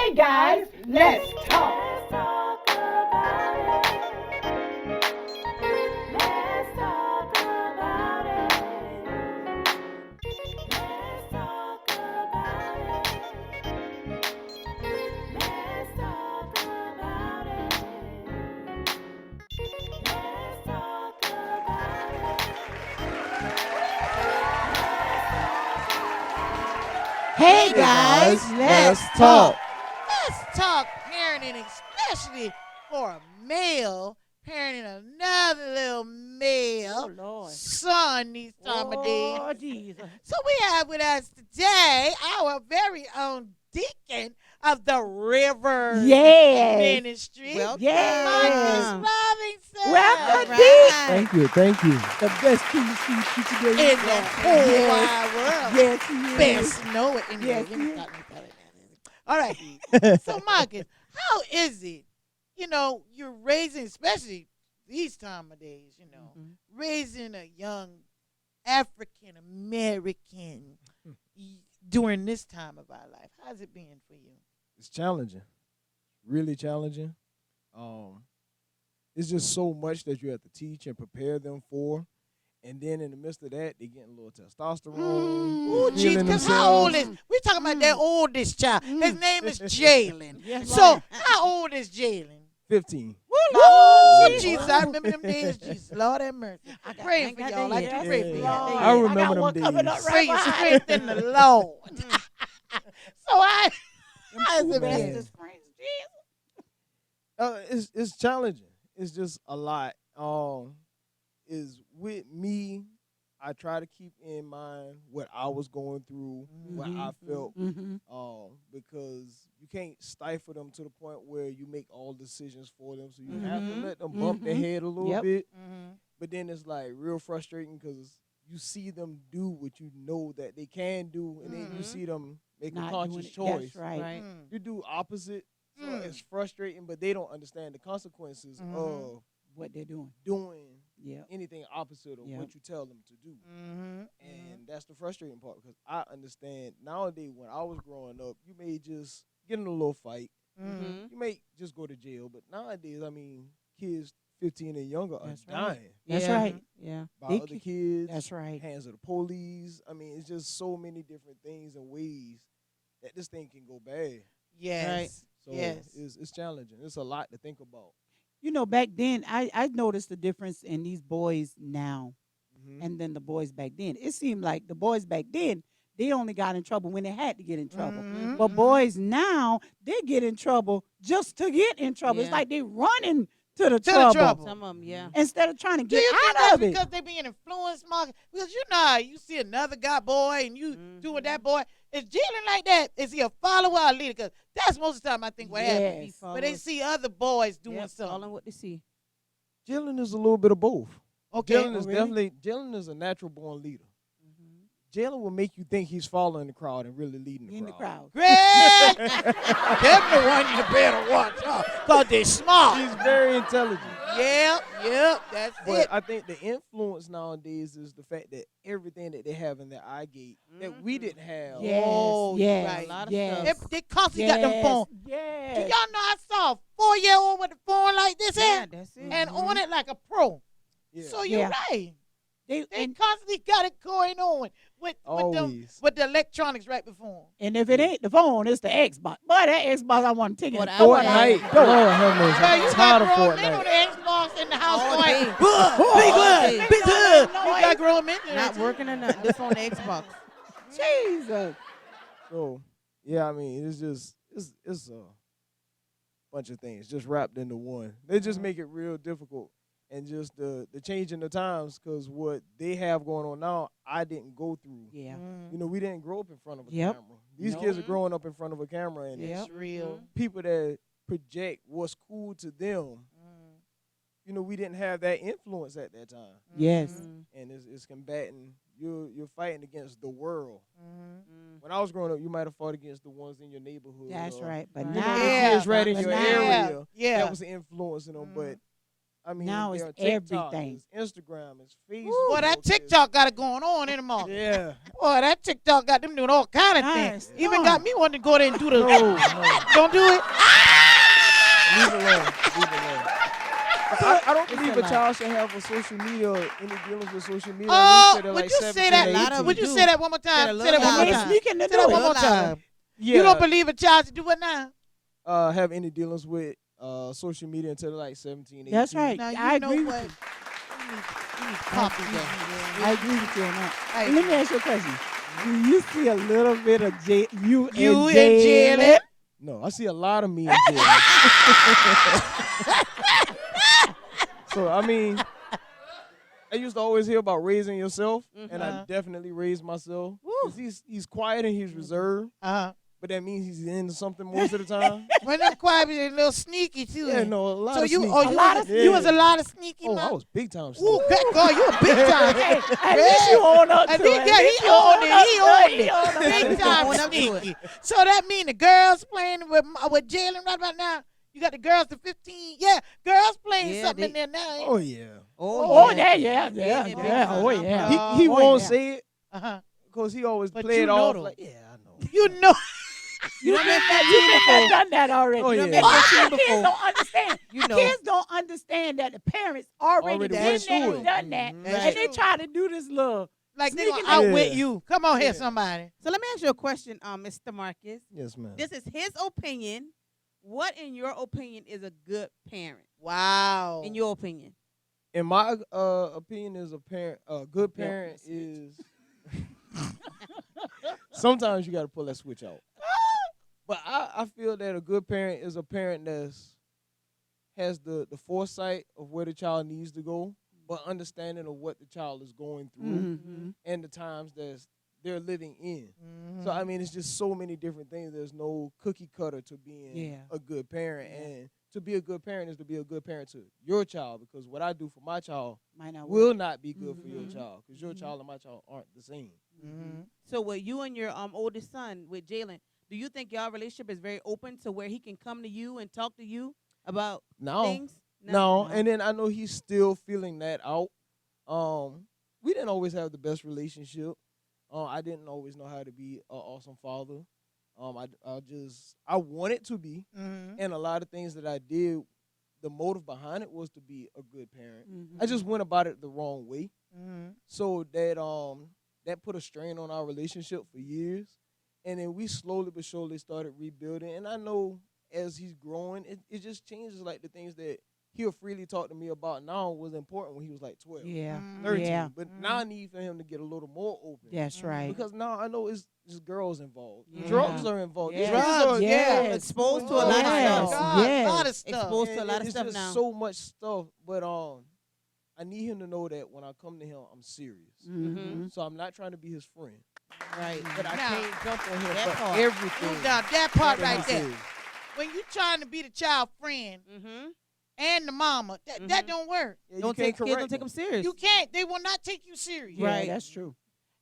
Hey guys, let's talk. Hey guys, let's talk. Let's talk parenting, especially for a male parenting another little male Lord. son these time of days. Oh, Jesus. So we have with us today our very own deacon of the River Yes. Ministry, Welcome. Marcus Yes. Robinson. Welcome, Right. Thank you. The best teacher In today. the whole Yes. wide world. Yes, he is. Best know it. Anyway, Yes, let me he stop like that. All right. So, Marcus, how is it? You're raising, especially these time of days, raising a young African American during this time of our life. How's it been for you? It's challenging, really challenging. It's just so much that you have to teach and prepare them for. And then in the midst of that, they getting a little testosterone. Oh, feeling jeez, because how old themselves. is, we talking about their oldest child. His name is Jalen. Yes, So, Lord. how old is Jalen? 15. Oh, Jesus. Jesus, I remember them days, Jesus. Lord have mercy. I'm praying for y'all. I do pray for Yeah. y'all. I remember got them one coming days. up Pray right your behind strength in the Lord. So how's it Man. been? It's challenging. It's just a lot. Is with me, I try to keep in mind what I was going through, what I felt, because you can't stifle them to the point where you make all decisions for them. So you have to let them bump their head a little Yep. bit. But then it's like real frustrating because you see them do what you know that they can do, and then you see them make a Not conscious doing it. choice. That's right. You do opposite. So it's frustrating, but they don't understand the consequences of What they're doing. doing Yeah. anything opposite of Yep. what you tell them to do. And that's the frustrating part because I understand nowadays when I was growing up, you may just get in a little fight. You may just go to jail. But nowadays, I mean, kids 15 and younger are That's right. dying That's Yeah. right. Yeah. by They other keep- kids, That's right. hands of the police. I mean, it's just so many different things and ways that this thing can go bad. Yes. So Yes. it's challenging. It's a lot to think about. Back then, I noticed the difference in these boys now Mhm. and then the boys back then. It seemed like the boys back then, they only got in trouble when they had to get in trouble. But boys now, they get in trouble just to get in trouble. It's Yeah. like they running to the To the trouble trouble. Some of them, yeah. instead of trying to Do get you think out that's of it. because they being influenced, Marcus? Because you know how you see another guy boy and you doing that boy. Is Jalen like that? Is he a follower or a leader? Because that's most of the time I think what happens. Yes. But they see other boys doing Yep, something. following what they see. Jalen is a little bit of both. Okay. Jalen is really? Jalen is a natural born leader. Jalen will make you think he's following the crowd and really leading the In the crowd. crowd. Greg! Them the one you better watch out. Because they smart. He's very intelligent. Yep, that's But it. I think the influence nowadays is the fact that everything that they have in their eye gate that we didn't have. Yes. Oh, yes. right. A lot of yes. stuff. They constantly got them phones. Do Yes. y'all know I saw a 4-year-old with a phone like this Yeah, here that's it. and on it like a pro? Yeah. So you're Yeah. right. They, They and, constantly got it going on Always. with the electronics right before 'em. and if it ain't the phone, it's the Xbox. Boy, that Xbox, I want to take it. But and throw it out Fortnite. the door. Lord have mercy. Girl, you I'm got tired of grown men on the Fortnite. Xbox in the house All going, day. big All blood, day. big blood. No, You got grown men in Not there, working or nothing. Just on the Xbox. Jesus. So yeah, I mean it's a bunch of things just wrapped into one. They just make it real difficult. And just the change in the times, because what they have going on now, I didn't go through. Yeah. We didn't grow up in front of a Yep. camera. These No. kids are growing up in front of a camera, and Yep. It's real. people that project what's cool to them. We didn't have that influence at that time, Yes. and it's combating. You're fighting against the world. When I was growing up, you might have fought against the ones in your neighborhood. That's or, right. But Right. You know, now, the Yeah. kids right in But your now- area Yeah. that was influencing them. But I mean, Now it's there are TikTok, everything. It's Instagram, it's Facebook. Boy, that it's- TikTok got it going on in the mall. Yeah. Boy, that TikTok got them doing all kind of things. Nice. Even got me wanting to go there and do the. No. Don't do it. Leave it alone. Leave it alone. I don't It's believe a a lot. child should have a social media or any dealings with social media. Oh, until they're would like you 17, say that? 18. Would you do. say that one more Say it a time? little Say that one more And louder. they time. sneaking to Say that do one it. more Louder. time. Yeah. You don't believe a child should do it now? Have any dealings with social media until they're like 17, 18. That's right. Now you I know agree what? with You need copy that. I agree with you on that. I And let me ask you a question. Do you see a little bit of you You and and Jalen? Jalen? No, I see a lot of me in jail. So, I mean, I used to always hear about raising yourself, and I Uh-huh. definitely raised myself. 'Cause he's quiet and he's reserved, but that means he's into something most of the time. When them quiet, be a little sneaky too. Yeah, no, a lot So of you, sneaky. oh, you, A lot was, of- you was a lot of sneaky. Oh, man. I was big time Ooh, sneaky. good God, you a big time. At least you own up to And it. then, At yeah, least he you owned own up it. He to owned He it. owned up to Big it. time Own up to sneaky. So that mean the girls playing with Jalen right about now. You got the girls to 15. Yeah, girls playing Yeah, something they- in there now. Oh, yeah. Oh, yeah. Yeah, Oh, big yeah. time. Oh, yeah. He Oh, won't yeah. say it Uh-huh. because he always But play you it know off though. like, yeah, I know. You know. You been done that already. Oh, You done yeah. been All that our before. kids don't understand. You know. Kids don't understand that the parents already Already been went there through and it. done that. Mhm. That's And they true. try to do this little. Like they Sneaking gonna out. outwit Yeah. you. Come on here, Yeah. somebody. So let me ask you a question, Mr. Marcus. Yes, ma'am. This is his opinion. What, in your opinion, is a good parent? Wow. In your opinion, In my opinion, as a parent, a good parent that's it. is. Sometimes you got to pull that switch out. But I feel that a good parent is a parent that's has the foresight of where the child needs to go, but understanding of what the child is going through Mm-hmm. and the times that they're living in. Mhm. So I mean, it's just so many different things. There's no cookie cutter to being Yeah. a good parent, Yeah. and to be a good parent is to be a good parent to your child. Because what I do for my child Might not will work. not be good for your Mhm. child, because your Mhm. child and my child aren't the same. Mhm. so with you and your oldest son, with Jalen, do you think y'all relationship is very open to where he can come to you and talk to you about No, things? no, and then I know he's still feeling that out. We didn't always have the best relationship. I didn't always know how to be an awesome father. I wanted to be, Mhm. and a lot of things that I did, the motive behind it was to be a good parent. Mhm. I just went about it the wrong way, Mhm. so that put a strain on our relationship for years, and then we slowly but surely started rebuilding. And I know as he's growing, it just changes. Like the things that he'll freely talk to me about now was important when he was like 12, Yeah. Mhm. 13. Yeah. But now I need for him to get a little more open. That's right. Because now I know it's just girls involved. Yeah. Drugs are involved. Yeah. These kids are Yes. Exposed to a Oh lot of my Yes. stuff. God, Yes. a lot of stuff. Exposed to a And lot of it's stuff just now. so much stuff. But I need him to know that when I come to him, I'm serious. Mm-hmm. So I'm not trying to be his friend. Right. But I Now, can't jump on him that for part. everything. Now that part that he right there. says. When you trying to be the child friend Mm-hmm. and the mama, that Mhm. don't work. Yeah, you Don't can't take kids. correct Don't take them him. serious. You can't. They will not take you serious. Yeah, Right. that's true.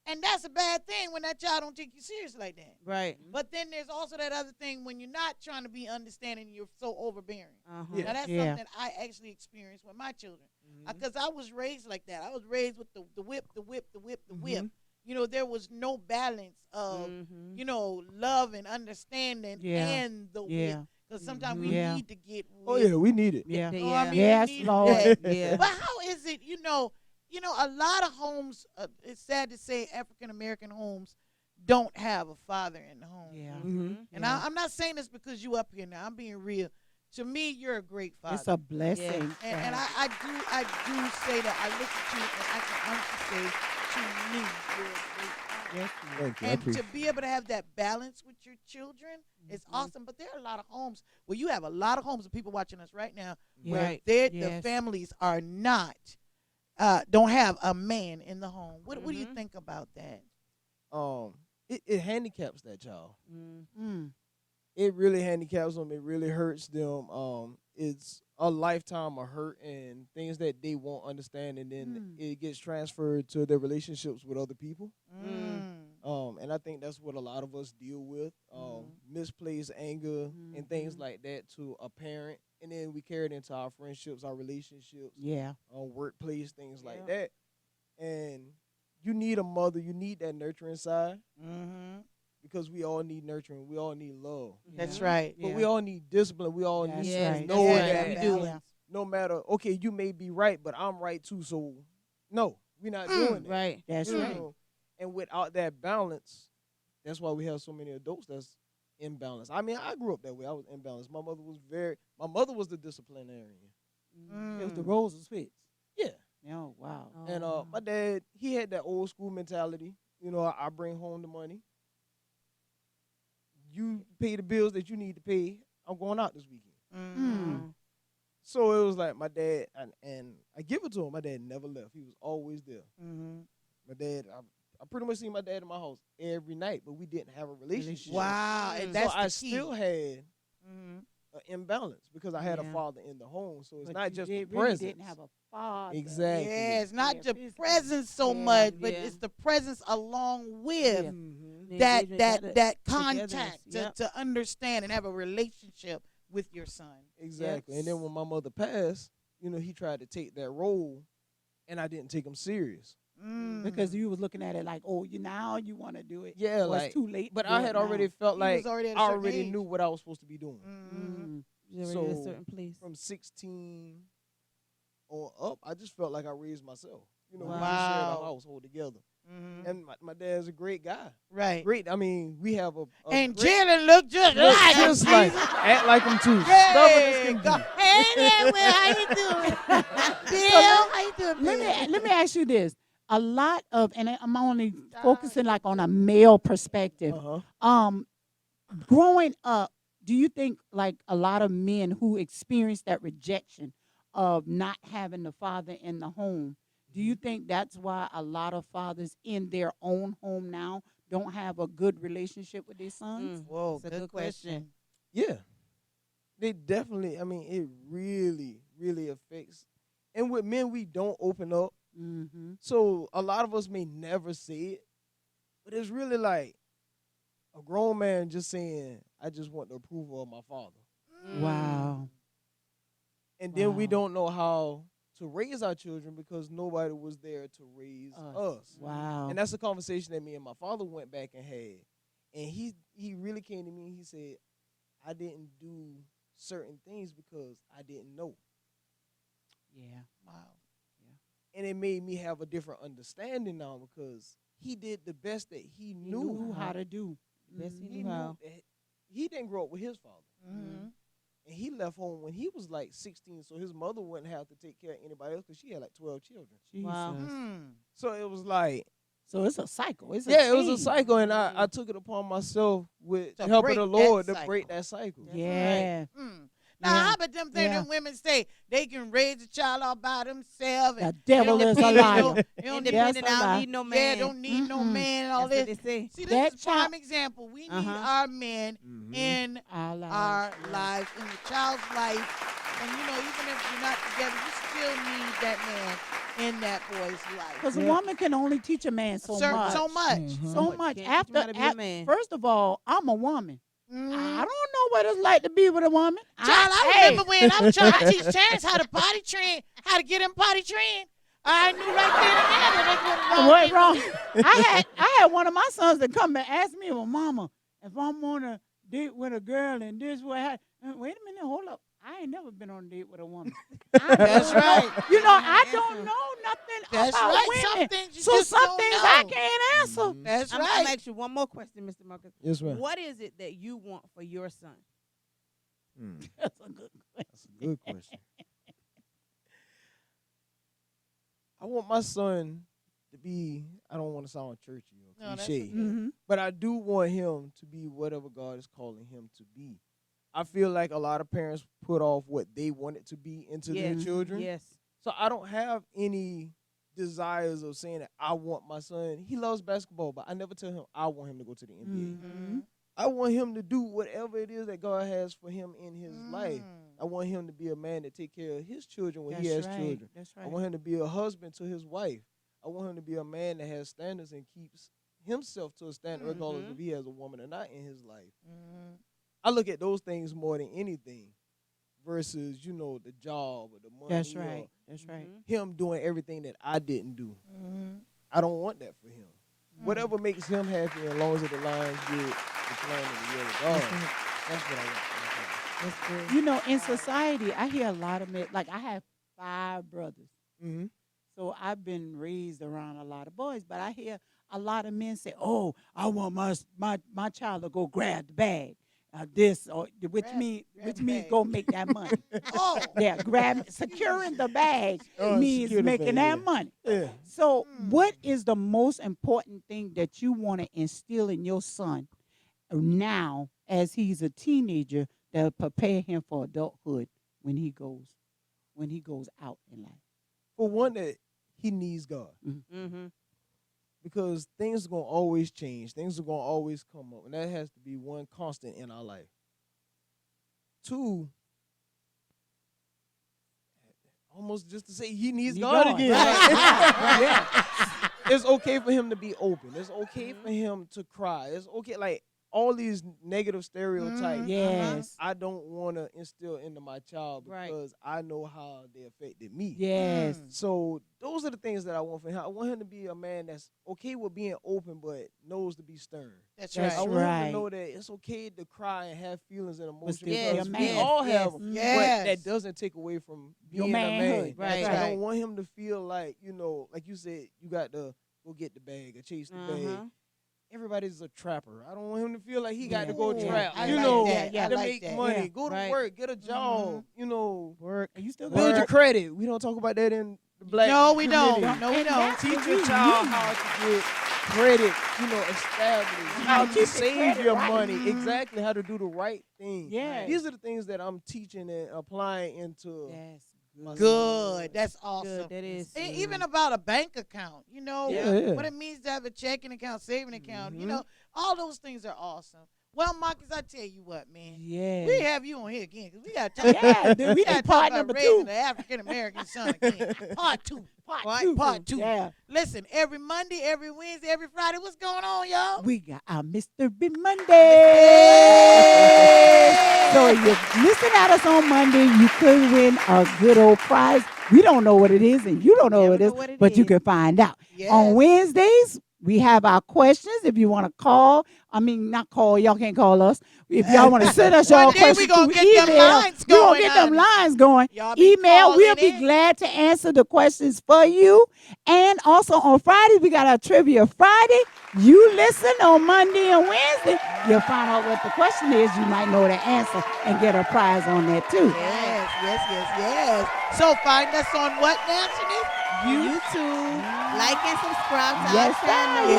And that's a bad thing when that child don't take you serious like that. Right. But then there's also that other thing when you're not trying to be understanding, you're so overbearing. Uh-huh. Yeah. Now that's Yeah. something I actually experienced with my children, Mhm. because I was raised like that. I was raised with the whip, the whip, the whip, the whip. Mhm. You know, there was no balance of Mhm. you know love and understanding Yeah. and the Yeah. whip, because sometimes we Yeah. need to get. Oh whipped. yeah, we need it. Yeah. Oh, I mean, Yes, we need Lord. that. Yeah. But how is it, a lot of homes, it's sad to say African American homes don't have a father in the home. Yeah. Mhm. And Yeah. I'm not saying this because you up here now. I'm being real. To me, you're a great father. It's a blessing. and I do say that I look at you and I can honestly say to me, you're a great father. Yes, you are. Thank you. I And to appreciate be able to have that balance with your children is awesome. But there are a lot of homes where you have a lot of homes of people watching us right now where Right. the Yes. families are not, don't have a man in the home. What do you Mhm. think about that? it handicaps that child. Mm. Mm. It really handicaps them. It really hurts them. It's a lifetime of hurt and things that they won't understand, and then it gets transferred to their relationships with other people. And I think that's what a lot of us deal with. Misplaced anger and things Mhm. like that to a parent and then we carry it into our friendships, our relationships, Yeah. workplace, things like Yeah. that. And you need a mother, you need that nurturing side Mm-hmm. because we all need nurturing, we all need love, That's Yeah. right. but Yeah. we all need discipline. We all That's need Yes, to right. know that's Yeah, right. that We do. balance. no matter, okay, you may be right, but I'm right too. So no, we're not doing that. Right. That's You right. know? And without that balance, that's why we have so many adults that's imbalanced. I mean, I grew up that way. I was imbalanced. My mother was the disciplinarian. It was the Mm. roles was switched. Yeah. Oh wow. And my dad, he had that old school mentality. You know, I bring home the money. You pay the bills that you need to pay. I'm going out this weekend. Mm. So it was like my dad, and I give it to him. My dad never left. He was always there. Mm-hmm. My dad, I pretty much see my dad in my house every night, but we didn't have a relationship. Wow, Mm. and So that's I the key. still had Mm-hmm. an imbalance because I had a Yeah. father in the home. So it's But not you just the really presence. didn't have a father. Exactly. Yeah, it's not Yeah, the physically. presence so Yeah. much, but Yeah. it's the presence along with Yeah. Mhm. The that engagement, that that that togetherness. contact Yep. to understand and have a relationship with your son. Exactly. And then when my mother passed, you know, he tried to take that role, and I didn't take him serious. Mm. Because you was looking at it like, oh, you now you want to do it. Yeah, Or like, it's too late. but to do I it had now. already felt He like was already at a I certain already age. knew what I was supposed to be doing. Mhm. You're already at a So, certain place. From 16 on up, I just felt like I raised myself. You know, we Wow. just shared Wow. a household together. Mhm. And my dad's a great guy. Right. Great. I mean, we have a And great, Jalen looked just look like him. just like act like him too. Stubborn as Hey, can go- be. hey there, Will. How you doing? Bill, how you doing, Let Bill? me ask you this. A lot of, and I'm only focusing like on a male perspective. Uh-huh. Growing up, do you think like a lot of men who experience that rejection of not having the father in the home, do you think that's why a lot of fathers in their own home now don't have a good relationship with their sons? Whoa, That's a good question. Yeah. They definitely, I mean, it really, really affects. And with men, we don't open up. Mm-hmm. So a lot of us may never say it, but it's really like a grown man just saying, I just want the approval of my father. Wow. And then we Wow. don't know how to raise our children because nobody was there to raise us. Wow. And that's a conversation that me and my father went back and had. And he really came to me and he said, I didn't do certain things because I didn't know. Yeah. Wow. And it made me have a different understanding now because he did the best that he He knew. knew how to do. Best Mhm. he He knew how. that he didn't grow up with his father. Mm-hmm. And he left home when he was like 16, so his mother wouldn't have to take care of anybody else because she had like 12 children. Wow. Jesus. Mm. So it was like, So it's a cycle. It's a yeah, it was a chain. cycle, and I took it upon myself with To the help of break the that Lord to cycle. break that cycle. Yeah. Mm. Now, Yeah. how about them things Yeah. them women say they can raise a child all by themselves? The And devil is a independent, liar. They don't Yes, Independent, a I lie. don't need no man. Yeah, don't need no Mm-mm. man and all That's this. what they say. See, this That is a prime child- example. We need Uh-huh. our men Mhm. in Our lives. our yeah. lives, in the child's life. And, you know, even if you're not together, you still need that man in that boy's life. Because a woman can only teach a man so much. So much. Mhm. So But much. can't teach him how After, to be a man. first of all, I'm a woman. Mhm. I don't know what it's like to be with a woman. Child, I remember when I was trying to teach Terrence how to potty train, how to get him potty trained. I knew right then and there that What wrong? I had one of my sons that come and ask me, well, Mama, if I'm on a date with a girl and this what happened. Wait a minute, hold up. I ain't never been on a date with a woman. That's right. You know, I Answer. don't know nothing That's about right. Some women. things you So just some don't things know. I can't answer. Mhm. That's I'm right. ask you one more question, Mr. Marcus. Yes, ma'am. What is it that you want for your son? That's a good question. That's a good question. I want my son to be, I don't want to sound churchy or No, that's cliche, okay. Mm-hmm. but I do want him to be whatever God is calling him to be. I feel like a lot of parents put off what they want it to be into their Yes. children. Yes. So I don't have any desires of saying that I want my son. He loves basketball, but I never tell him I want him to go to the NBA. Mm-hmm. I want him to do whatever it is that God has for him in his life. Mm. I want him to be a man that take care of his children when he That's has right. children. That's I right. want him to be a husband to his wife. I want him to be a man that has standards and keeps himself to a standard regardless Mhm. if he has a woman or not in his life. Mhm. I look at those things more than anything versus the job or the money. That's or right. That's right. Him doing everything that I didn't do. Mhm. I don't want that for him. Whatever makes him happy, as long as it aligns with the plan of the will of God, that's what I want. That's good. You know, in society, I hear a lot of men. Like I have 5 brothers, Mm-hmm. so I've been raised around a lot of boys. But I hear a lot of men say, "Oh, I want my child to go grab the bag, this or which Grab means the bag. go make that money." Oh, Yeah, securing the bag means secure the making bag, that yeah. money. Yeah. So, what is the most important thing that you want to instill in your son now, as he's a teenager, to prepare him for adulthood when he goes out in life? For one, that he needs God. Mm-hmm. Because things are going to always change. Things are going to always come up. And that has to be one constant in our life. 2, almost just to say he needs God again. Right. Yeah. It's okay for him to be open. It's okay for him to cry. It's okay. Like all these negative stereotypes, Yes. I don't want to instill into my child Right. because I know how they affected me. Yes. So those are the things that I want for him. I want him to be a man that's okay with being open, but knows to be stern. that's That's I right. want him right. to know that it's okay to cry and have feelings and emotions still be a because we man. all have Yes, them. yes. But that doesn't take away from Your being a manhood. man. Right. That's I right. don't want him to feel like, like you said, you got to go get the bag or chase the bag. Everybody's a trapper. I don't want him to feel like he got to go Yeah. trap. I you like know, that. Yeah, I to like make that. money, Yeah. go to Right. work, get a job. Work. Are you still Build your work? credit. We don't talk about that in the black No, we don't. community. No, we And don't. that's Teach what your we child need. how to get credit, established, how Keep to the save credit your right. money, exactly how to do the right thing. Yes. These are the things that I'm teaching and applying into Yes. my Good. That's awesome. Good, that is. Even about a bank account, Yeah. what it means to have a checking account, saving account, Mhm. all those things are awesome. Well, Marcus, I tell you what, man, Yes. we have you on here again because we got to talk Yeah, dude, we gotta did talk part about number raising 2. the African American son again. Part 2. Part two. Yeah. Listen, every Monday, every Wednesday, every Friday, what's going on, y'all? We got our Mr. B Monday. So you listen at us on Monday, you could win a good old prize. We don't know what it is, and you don't know Never what it know is, what it but you is. can find out. Yes. On Wednesdays, we have our questions. If you want to call, not call, y'all can't call us. If y'all want to send us One y'all day questions we gonna through get them email, lines we're going going, to get them honey. lines going. Y'all be Email, we'll calling be in. glad to answer the questions for you. And also on Fridays, we got our Trivia Friday. You listen on Monday and Wednesday, you'll find out what the question is. You might know the answer and get a prize on that too. Yes. So find us on what now, Shanice? YouTube. Like and subscribe to Yes, our channel. sir.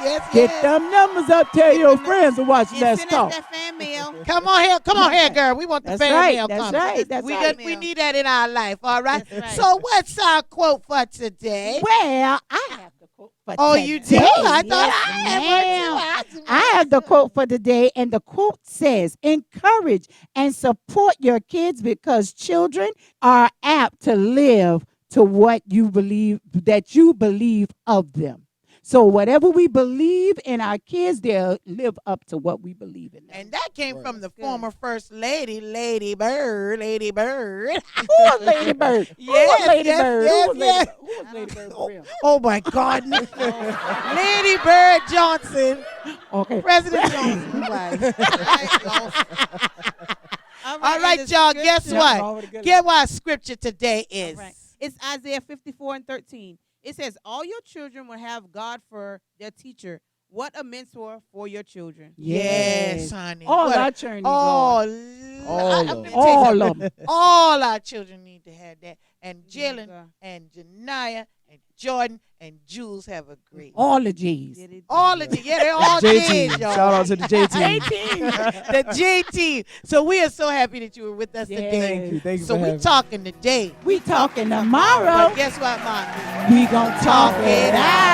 Yes. Get them numbers up. Tell your friends to watch And Let's send Talk. us that fan mail. Come on here, girl. We want the That's fan right. mail That's coming. right. That's we right. we need that in our life, all right? That's right. So what's our quote for today? Well, I have the quote for Oh, today. you do? I thought Yes, I had one ma'am. too. I have the quote for today, and the quote says, encourage and support your kids because children are apt to live to what you believe of them. So whatever we believe in our kids, they'll live up to what we believe in them. And that came from the That's good. former First Lady, Lady Bird. Who was Lady Bird? Who Yes, was Lady yes, Bird? yes, Who was yes. Lady Bird? Who was Lady Bird for real? Oh my God. Lady Bird Johnson. Okay. President Johnson. All right, and the y'all, guess scripture- what? Get what our scripture today is. All right. It's Isaiah 54:13. It says, all your children will have God for their teacher. What a mentor for your children. Yes, honey. All What a- our children. all, All I'm of gonna them. tell you All something. of them. All our children need to have that. And Yeah, Jalen God. and Janiyah and Jordan and Jules have agreed. All the G's. Did it- All of them. Yeah, they're all J J's, team. y'all. Shout out to the J team. The J team. So we are so happy that you were with us Yes. today. Thank you So for we having me. talking today. We talking tomorrow. But guess what, Marcus? We gonna talk it out.